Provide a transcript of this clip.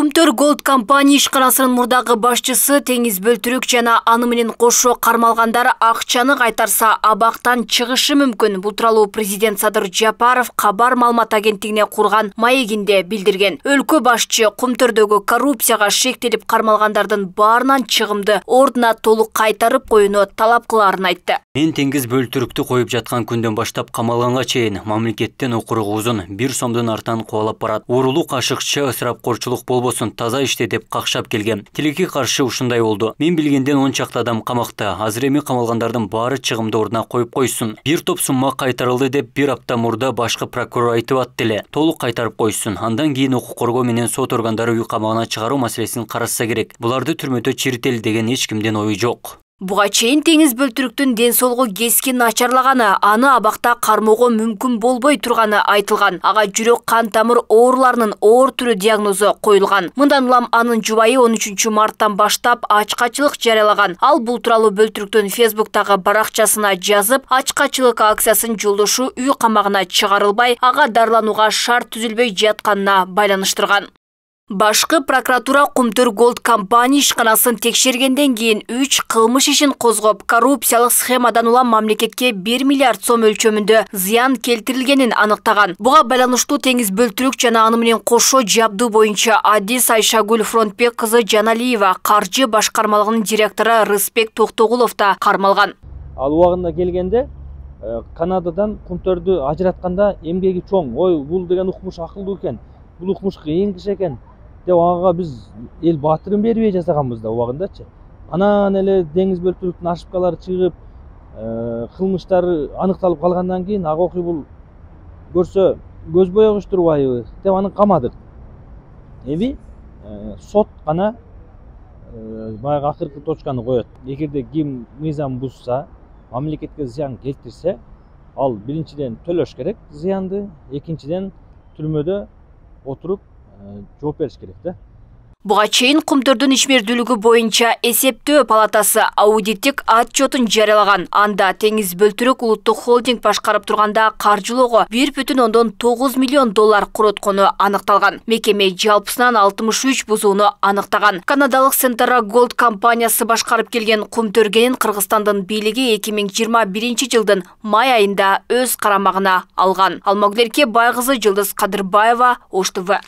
Кумтөр Голд компания ишканасынын мурдагы башчысы Теңиз Бөлтүрүк жана аны менен кошо кармалгандар акчаны кайтарса абактан чыгышы мүмкүн. Бул тууралуу президент Садыр Жапаров кабар маалымат агенттигине курган маегинде билдирген. Өлкө башчы Кумтөрдөгү коррупцияга шектелип кармалгандардын баарынан чыгымды ордуна толук кайтарып коюуну талап кылаарын айтты. Мен Теңиз Бөлтүрүктү коюп жаткан күндөн баштап камалганга чейин мамлекеттен укуругу узун 1 сомдун артынан кубалап барат. Уурулук, ашыкчы, ысырапкорчулук болбосун, таза иште деп какшап келген. Тилекке каршы ушундай болду. Мен билгенден 10 чакты адам камакта. Азыр эми камалгандардын баары чыгымды ордуна коюп койсун. Бир топ сумма кайтарылды деп 1 апта мурда башкы прокурор айтып атты эле. Толук кайтарып койсун. Андан кийин укук коргоо менен сот органдары үй камагына чыгаруу маселесин карашса керек. Буларды түрмөдө чирители деген эч кимдин ою жок. Буга чейин Теңиз Бөлтүрүктүн ден соолугу кескин начарлаганы, аны абакта кармоого мүмкүн болбой турганы айтылган. Ага жүрөк кан тамыр ооруларынын оор түрү диагнозу коюлган. Мындан улам анын жубайы 13 марттан баштап ачкачылык жарыялаган. Ал бул тууралуу Бөлтүрүктүн Фейсбуктагы баракчасына жазып, ачкачылык акциясын жолдошу үй камагына чыгарылбай, ага дарыланууга шарт түзүлбөй жатканына байланыштырган. Башкы прокуратура Кумтөр Голд компания ишканасын текшергенден кийин 3 кылмыш ишин козгоп, коррупциялык схемадан улам мамлекетке 1 миллиард сом өлчөмүндө зыян келтирилгенин аныктаган. Буга байланыштуу Теңиз Бөлтүрүк жана аны менен кошо жабдуу боюнча Адис Айшагүл Фронтбек кызы Жаналиева, каржы башкармалыгынын директору Рыспек Токтогулов да кармалган. Ал убагында келгенде Канададан Кумтөрдү ажыратканда эмгеги чоң. Ой, бул деген укмуш акылдуу экен. Бул укмуш кыйын киши экен деп ага биз эл баатырын бербей жасаганбыз да убагындачы. Анан эле Теңиз Бөлтүрүктүн ошибкалары чыгып, кылмыштары аныкталып калгандан кийин ага окуй бул көрсө көз боегуч турбайбы деп аны камадык. Эми сот гана баягы акыркы точканы коет. Эгерде ким мыйзам бузса, мамлекетке зыян келтирсе, ал биринчиден төлөш керек зыянды, экинчиден түрмөдө отуруп жооп бериш керек да. Буга чейин Кумтөрдүн ишмердүүлүгү боюнча эсептөө палатасы аудиттик отчетун жарыялаган. Анда Теңиз Бөлтүрүк улуттук холдинг башкарып турганда каржылоого 1,9 миллион доллар короткону аныкталган. Мекеме жалпысынан 63 бузууну аныктаган. Канадалык Сентара Голд компаниясы башкарып келген Кумтөргенин Кыргызстандын бийлиги 2021 жылдын май айында өз карамагына алган. Алмагүлерке Байгызы, Жылдыз Кадырбаева, Ош ТВ.